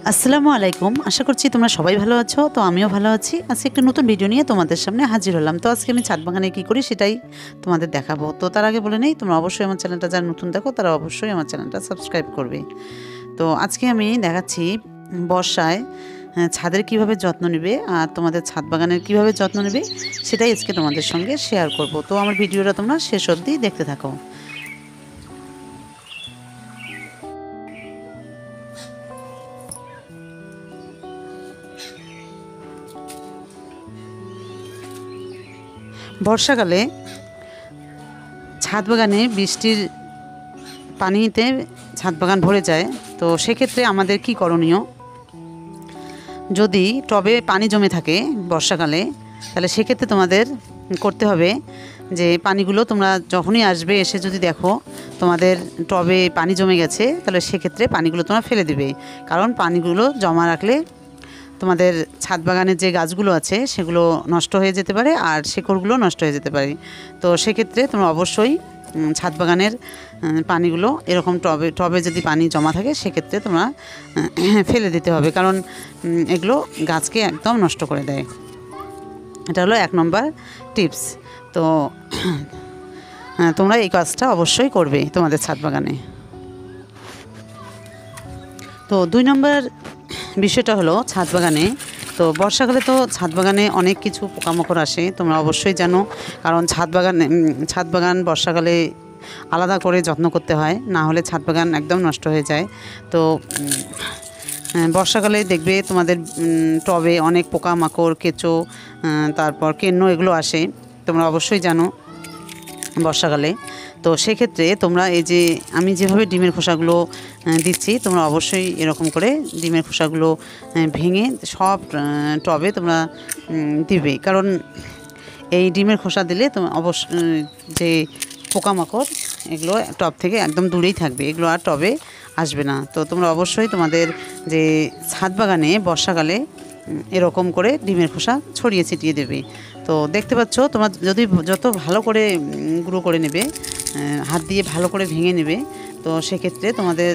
আসসালামু আলাইকুম। আশা করছি তোমরা সবাই ভালো আছো। তো আমিও ভালো আছি। আজকে একটা নতুন ভিডিও নিয়ে তোমাদের সামনে হাজির হলাম। তো আজকে আমি ছাদ বাগানে কী করি সেটাই তোমাদের দেখাবো। তো তার আগে বলে নেই, তোমরা অবশ্যই আমার চ্যানেলটা যারা নতুন দেখো তারা অবশ্যই আমার চ্যানেলটা সাবস্ক্রাইব করবে। তো আজকে আমি দেখাচ্ছি বর্ষায় ছাদের কীভাবে যত্ন নেবে আর তোমাদের ছাদ বাগানের কীভাবে যত্ন নেবে সেটাই আজকে তোমাদের সঙ্গে শেয়ার করব। তো আমার ভিডিওটা তোমরা শেষ অবধি দেখতে থাকো। বর্ষাকালে ছাদ বাগানে বৃষ্টির পানিতে ছাদ বাগান ভরে যায়। তো সেক্ষেত্রে আমাদের কি করণীয়, যদি টবে পানি জমে থাকে বর্ষাকালে, তাহলে সেক্ষেত্রে তোমাদের করতে হবে যে পানিগুলো তোমরা যখনই আসবে এসে যদি দেখো তোমাদের টবে পানি জমে গেছে, তাহলে সেক্ষেত্রে পানিগুলো তোমরা ফেলে দিবে। কারণ পানিগুলো জমা রাখলে তোমাদের ছাদ বাগানের যে গাছগুলো আছে সেগুলো নষ্ট হয়ে যেতে পারে আর শেকড়গুলো নষ্ট হয়ে যেতে পারে। তো সেক্ষেত্রে তোমরা অবশ্যই ছাদ বাগানের পানিগুলো এরকম টবে যদি পানি জমা থাকে সেক্ষেত্রে তোমরা ফেলে দিতে হবে, কারণ এগুলো গাছকে একদম নষ্ট করে দেয়। এটা হলো 1 নম্বর টিপস। তো তোমরা এই কাজটা অবশ্যই করবে তোমাদের ছাদ বাগানে। তো 2 নম্বর বিষয়টা হলো ছাদ বাগানে, তো বর্ষাকালে তো ছাদ বাগানে অনেক কিছু পোকামাকড় আসে, তোমরা অবশ্যই জানো। কারণ ছাদ বাগান বর্ষাকালে আলাদা করে যত্ন করতে হয়, না হলে ছাদ বাগান একদম নষ্ট হয়ে যায়। তো বর্ষাকালে দেখবে তোমাদের টবে অনেক পোকামাকড়, কেঁচো, তারপর কেন্ন এগুলো আসে, তোমরা অবশ্যই জানো বর্ষাকালে। তো সেক্ষেত্রে তোমরা এই যে আমি যেভাবে ডিমের খোসাগুলো দিচ্ছি, তোমরা অবশ্যই এরকম করে ডিমের খোসাগুলো ভেঙে সব টবে তোমরা দিবে। কারণ এই ডিমের খোসা দিলে তোমার যে পোকামাকড় এগুলো টব থেকে একদম দূরেই থাকবে, এগুলো আর টবে আসবে না। তো তোমরা অবশ্যই তোমাদের যে ছাদ বাগানে বর্ষাকালে এরকম করে ডিমের খোসা ছড়িয়ে ছিটিয়ে দেবে। তো দেখতে পাচ্ছ, তোমরা যদি যত ভালো করে গুঁড়ো করে নেবে, হাত দিয়ে ভালো করে ভেঙে নেবে, তো সেক্ষেত্রে তোমাদের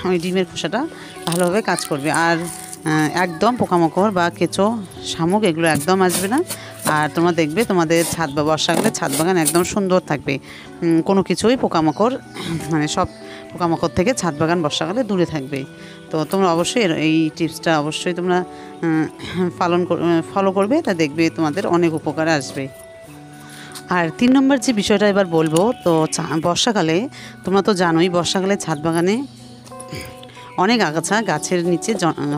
ওই ডিমের খোসাটা ভালোভাবে কাজ করবে। আর একদম পোকামাকড় বা কেঁচো, শামুক এগুলো একদম আসবে না। আর তোমরা দেখবে তোমাদের বর্ষাকালে ছাদ বাগান একদম সুন্দর থাকবে, কোনো কিছুই পোকামাকড় মানে সব পোকামাকড় থেকে ছাদ বাগান বর্ষাকালে দূরে থাকবে। তো তোমরা অবশ্যই এই টিপসটা অবশ্যই তোমরা ফলো করবে, তা দেখবে তোমাদের অনেক উপকারে আসবে। আর 3 নম্বর যে বিষয়টা এবার বলবো, তো বর্ষাকালে তোমরা তো জানোই বর্ষাকালে ছাদ বাগানে অনেক আগাছা গাছের নিচে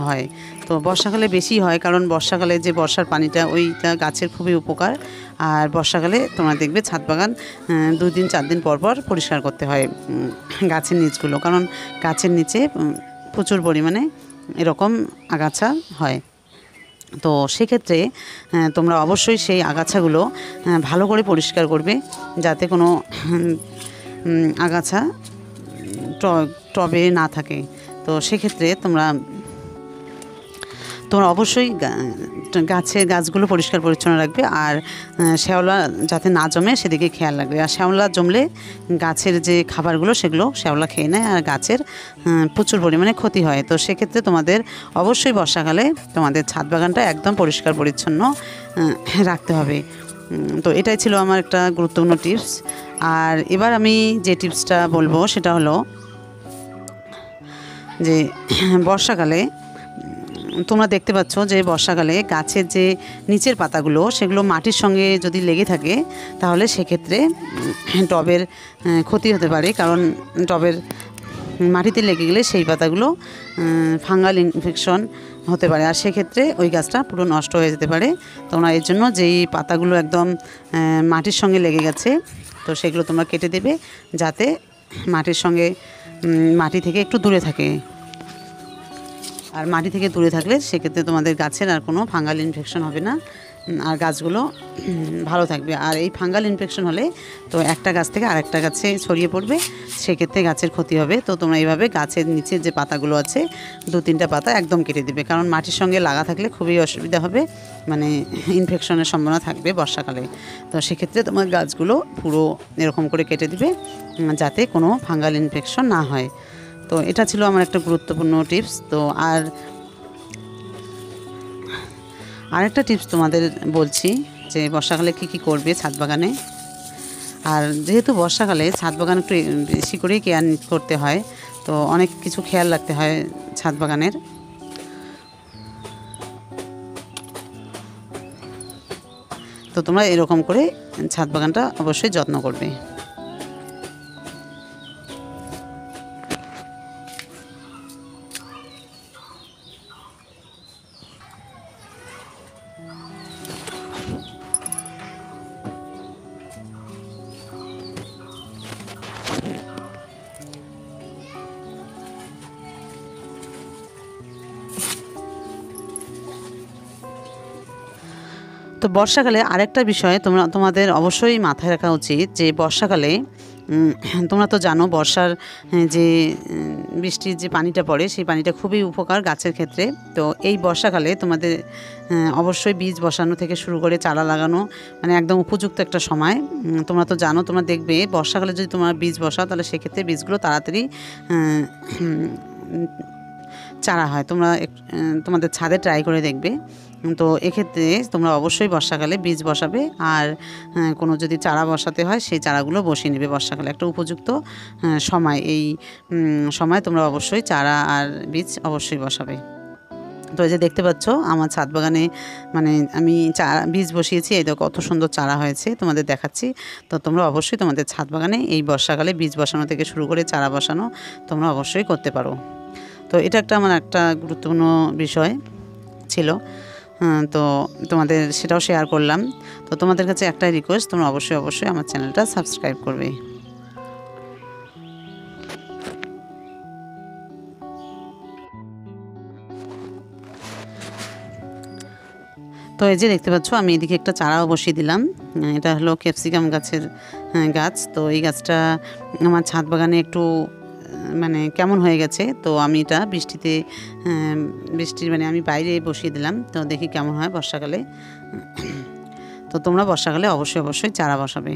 হয়। তো বর্ষাকালে বেশি হয়, কারণ বর্ষাকালে যে বর্ষার পানিটা ওইটা গাছের খুবই উপকার। আর বর্ষাকালে তোমরা দেখবে ছাদ বাগান 2 দিন 4 দিন পর পর পরিষ্কার করতে হয় গাছের নিচগুলো, কারণ গাছের নিচে প্রচুর পরিমাণে এরকম আগাছা হয়। তো সেক্ষেত্রে তোমরা অবশ্যই সেই আগাছাগুলো ভালো করে পরিষ্কার করবে, যাতে কোনো আগাছা টবে না থাকে। তো সেক্ষেত্রে তোমরা অবশ্যই গাছগুলো পরিষ্কার পরিচ্ছন্ন রাখবে। আর শ্যাওলা যাতে না জমে সেদিকে খেয়াল রাখবে। আর শ্যাওলা জমলে গাছের যে খাবারগুলো সেগুলো শ্যাওলা খেয়ে নেয় আর গাছের প্রচুর পরিমাণে ক্ষতি হয়। তো সেক্ষেত্রে তোমাদের অবশ্যই বর্ষাকালে তোমাদের ছাদ বাগানটা একদম পরিষ্কার পরিচ্ছন্ন রাখতে হবে। তো এটাই ছিল আমার একটা গুরুত্বপূর্ণ টিপস। আর এবার আমি যে টিপসটা বলবো সেটা হলো যে বর্ষাকালে তোমরা দেখতে পাচ্ছ যে বর্ষাকালে গাছের যে নিচের পাতাগুলো সেগুলো মাটির সঙ্গে যদি লেগে থাকে, তাহলে সেক্ষেত্রে টবের ক্ষতি হতে পারে। কারণ টবের মাটিতে লেগে গেলে সেই পাতাগুলো ফাঙ্গাল ইনফেকশন হতে পারে, আর সেক্ষেত্রে ওই গাছটা পুরো নষ্ট হয়ে যেতে পারে। তোমরা এর জন্য যেই পাতাগুলো একদম মাটির সঙ্গে লেগে গেছে, তো সেগুলো তোমরা কেটে দেবে, যাতে মাটি থেকে একটু দূরে থাকে। আর মাটি থেকে দূরে থাকলে সেক্ষেত্রে তোমাদের গাছের আর কোনো ফাঙ্গাল ইনফেকশন হবে না, আর গাছগুলো ভালো থাকবে। আর এই ফাঙ্গাল ইনফেকশন হলে তো একটা গাছ থেকে আরেকটা গাছে ছড়িয়ে পড়বে, সেক্ষেত্রে গাছের ক্ষতি হবে। তো তোমরা এইভাবে গাছের নিচে যে পাতাগুলো আছে 2-3টা পাতা একদম কেটে দেবে, কারণ মাটির সঙ্গে লাগা থাকলে খুবই অসুবিধা হবে, মানে ইনফেকশনের সম্ভাবনা থাকবে বর্ষাকালে। তো সেক্ষেত্রে তোমার গাছগুলো পুরো এরকম করে কেটে দিবে, যাতে কোনো ফাঙ্গাল ইনফেকশন না হয়। তো এটা ছিল আমার একটা গুরুত্বপূর্ণ টিপস। তো আরেকটা টিপস তোমাদের বলছি যে বর্ষাকালে কি করবে ছাদ বাগানে। আর যেহেতু বর্ষাকালে ছাদ বাগান একটু বেশি করেই কেয়ার করতে হয়, তো অনেক কিছু খেয়াল রাখতে হয় ছাদ বাগানের। তো তোমরা এরকম করে ছাদ বাগানটা অবশ্যই যত্ন করবে। তো বর্ষাকালে আরেকটা বিষয় তোমাদের অবশ্যই মাথায় রাখা উচিত যে বর্ষাকালে তোমরা তো জানো বর্ষার যে বৃষ্টির যে পানিটা পড়ে সেই পানিটা খুবই উপকার গাছের ক্ষেত্রে। তো এই বর্ষাকালে তোমাদের অবশ্যই বীজ বসানো থেকে শুরু করে চারা লাগানো মানে একদম উপযুক্ত একটা সময়। তোমরা তো জানো, তোমরা দেখবে বর্ষাকালে যদি তোমরা বীজ বসাও তাহলে সেক্ষেত্রে বীজগুলো তাড়াতাড়ি চারা হয়। তোমরা তোমাদের ছাদে ট্রাই করে দেখবে। তো এক্ষেত্রে তোমরা অবশ্যই বর্ষাকালে বীজ বসাবে, আর কোনো যদি চারা বসাতে হয় সেই চারাগুলো বসিয়ে নেবে বর্ষাকালে। একটা উপযুক্ত সময়, এই সময় তোমরা অবশ্যই চারা আর বীজ অবশ্যই বসাবে। তো এই যে দেখতে পাচ্ছ আমার ছাদ বাগানে মানে আমি বীজ বসিয়েছি, এই দেখো কত সুন্দর চারা হয়েছে, তোমাদের দেখাচ্ছি। তো তোমরা অবশ্যই তোমাদের ছাদ বাগানে এই বর্ষাকালে বীজ বসানো থেকে শুরু করে চারা বসানো তোমরা অবশ্যই করতে পারো। তো এটা আমার একটা গুরুত্বপূর্ণ বিষয় ছিল, তো তোমাদের সেটাও শেয়ার করলাম। তো তোমাদের কাছে একটাই রিকোয়েস্ট, তোমরা অবশ্যই আমার চ্যানেলটা সাবস্ক্রাইব করবে। তো এই যে দেখতে পাচ্ছ আমি এদিকে একটা চারাও বসিয়ে দিলাম। এটা হলো ক্যাপসিকাম গাছের গাছ। তো এই গাছটা আমার ছাদ বাগানে একটু মানে কেমন হয়ে গেছে, তো আমি এটা বৃষ্টির মানে আমি বাইরে বসিয়ে দিলাম। তো দেখি কেমন হয় বর্ষাকালে। তো তোমরা বর্ষাকালে অবশ্যই চারা বসাবে।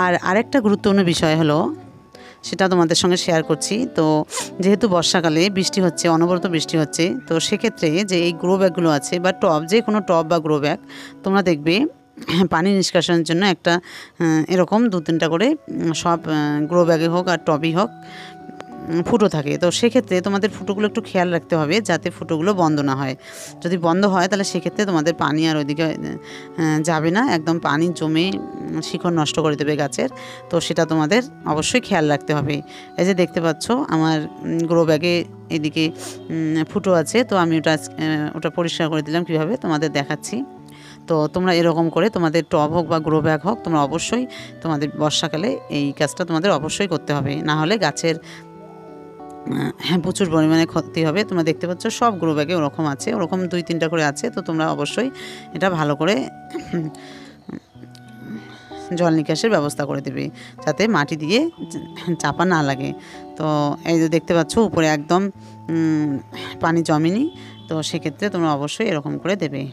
আর আরেকটা গুরুত্বপূর্ণ বিষয় হলো, সেটা তোমাদের সঙ্গে শেয়ার করছি। তো যেহেতু বর্ষাকালে বৃষ্টি হচ্ছে, অনবরত বৃষ্টি হচ্ছে, তো সেক্ষেত্রে যে এই গ্রো ব্যাগগুলো আছে বা টব, যে কোনো টব বা গ্রো ব্যাগ তোমরা দেখবে পানি নিষ্কাশনের জন্য একটা এরকম 2-3টা করে সব গ্রো ব্যাগে হোক আর টবই হোক ফুটো থাকে। তো সেক্ষেত্রে তোমাদের ফুটোগুলো একটু খেয়াল রাখতে হবে যাতে ফুটোগুলো বন্ধ না হয়। যদি বন্ধ হয় তাহলে সেক্ষেত্রে তোমাদের পানি আর ওইদিকে যাবে না, একদম পানি জমে শিকড় নষ্ট করে দেবে গাছের। তো সেটা তোমাদের অবশ্যই খেয়াল রাখতে হবে। এই যে দেখতে পাচ্ছ আমার গ্রো ব্যাগে এদিকে ফুটো আছে, তো আমি ওটা পরিষ্কার করে দিলাম কীভাবে তোমাদের দেখাচ্ছি। তো তোমরা এরকম করে তোমাদের টব হোক বা গ্রো ব্যাগ হোক তোমরা অবশ্যই তোমাদের বর্ষাকালে এই কাজটা তোমাদের অবশ্যই করতে হবে, না হলে গাছের প্রচুর পরিমাণে ক্ষতি হবে। তোমরা দেখতে পাচ্ছ সব গ্রো ব্যাগে ওরকম আছে, ওরকম 2-3টা করে আছে। তো তোমরা অবশ্যই এটা ভালো করে জল নিকাশের ব্যবস্থা করে দেবে যাতে মাটি দিয়ে চাপা না লাগে। তো এই যে দেখতে পাচ্ছ উপরে একদম পানি জমেনি, তো সেক্ষেত্রে তোমরা অবশ্যই এরকম করে দেবে।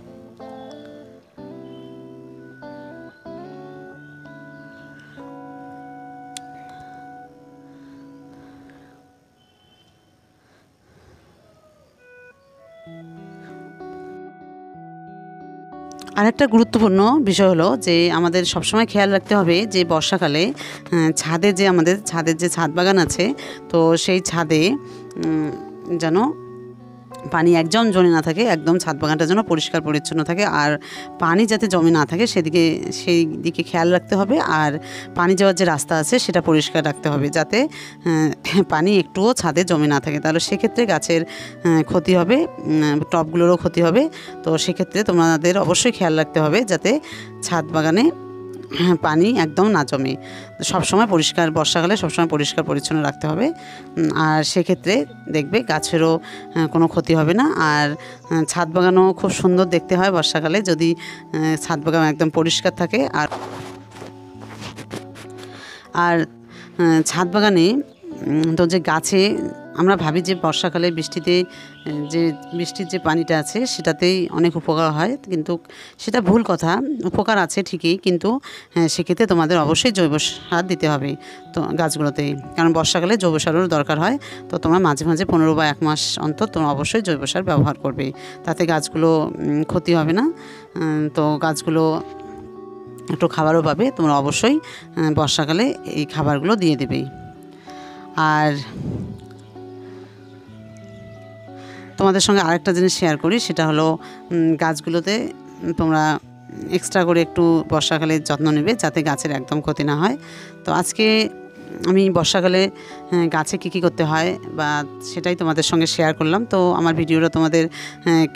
আরেকটা গুরুত্বপূর্ণ বিষয় হলো যে আমাদের সবসময় খেয়াল রাখতে হবে যে বর্ষাকালে আমাদের ছাদের যে ছাদ বাগান আছে, তো সেই ছাদে যেন পানি একদম জমে না থাকে, একদম ছাদ বাগানটা যেন পরিষ্কার পরিচ্ছন্ন থাকে। আর পানি যাতে জমে না থাকে সেই দিকে খেয়াল রাখতে হবে। আর পানি যাওয়ার যে রাস্তা আছে সেটা পরিষ্কার রাখতে হবে যাতে পানি একটুও ছাদে জমে না থাকে, তাহলে সেক্ষেত্রে গাছের ক্ষতি হবে, টবগুলোরও ক্ষতি হবে। তো সেক্ষেত্রে তোমাদের অবশ্যই খেয়াল রাখতে হবে যাতে ছাদ বাগানে পানি একদম না জমে। সবসময় পরিষ্কার, বর্ষাকালে সবসময় পরিষ্কার পরিচ্ছন্ন রাখতে হবে। আর সেক্ষেত্রে দেখবে গাছেরও কোনো ক্ষতি হবে না। আর ছাদ বাগানও খুব সুন্দর দেখতে হয় বর্ষাকালে যদি ছাদ বাগান একদম পরিষ্কার থাকে। আর ছাদ বাগানে তো যে গাছে আমরা ভাবি যে বর্ষাকালে বৃষ্টিতে যে বৃষ্টির যে পানিটা আছে সেটাতেই অনেক উপকার হয়, কিন্তু সেটা ভুল কথা। উপকার আছে ঠিকই, কিন্তু সেক্ষেত্রে তোমাদের অবশ্যই জৈব সার দিতে হবে তো গাছগুলোতে, কারণ বর্ষাকালে জৈব সারেরও দরকার হয়। তো তোমরা মাঝে মাঝে 15 বা 1 মাস অন্তর তোমরা অবশ্যই জৈব সার ব্যবহার করবে, তাতে গাছগুলো ক্ষতি হবে না। তো গাছগুলো একটু খাবারও পাবে। তোমরা অবশ্যই বর্ষাকালে এই খাবারগুলো দিয়ে দেবে। আর তোমাদের সঙ্গে আরেকটা জিনিস শেয়ার করি, সেটা হলো গাছগুলোতে তোমরা এক্সট্রা করে একটু বর্ষাকালে যত্ন নেবে, যাতে গাছের একদম ক্ষতি না হয়। তো আজকে আমি বর্ষাকালে গাছে কী কী করতে হয় বা সেটাই তোমাদের সঙ্গে শেয়ার করলাম। তো আমার ভিডিওটা তোমাদের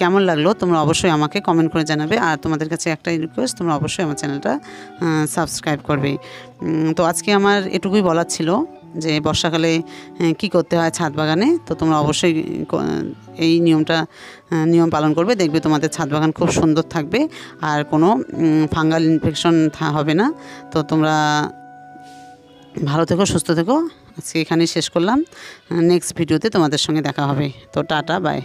কেমন লাগলো তোমরা অবশ্যই আমাকে কমেন্ট করে জানাবে। আর তোমাদের কাছে একটাই রিকোয়েস্ট, তোমরা অবশ্যই আমার চ্যানেলটা সাবস্ক্রাইব করবে। তো আজকে আমার এটুকুই বলার ছিল যে বর্ষাকালে কী করতে হয় ছাদ বাগানে। তো তোমরা অবশ্যই এই নিয়ম পালন করবে, দেখবে তোমাদের ছাদ বাগান খুব সুন্দর থাকবে আর কোনো ফাঙ্গাল ইনফেকশন হবে না। তো তোমরা ভালো থেকো, সুস্থ থেকো। আজকে এখানেই শেষ করলাম। নেক্সট ভিডিওতে তোমাদের সঙ্গে দেখা হবে। তো টাটা, বাই।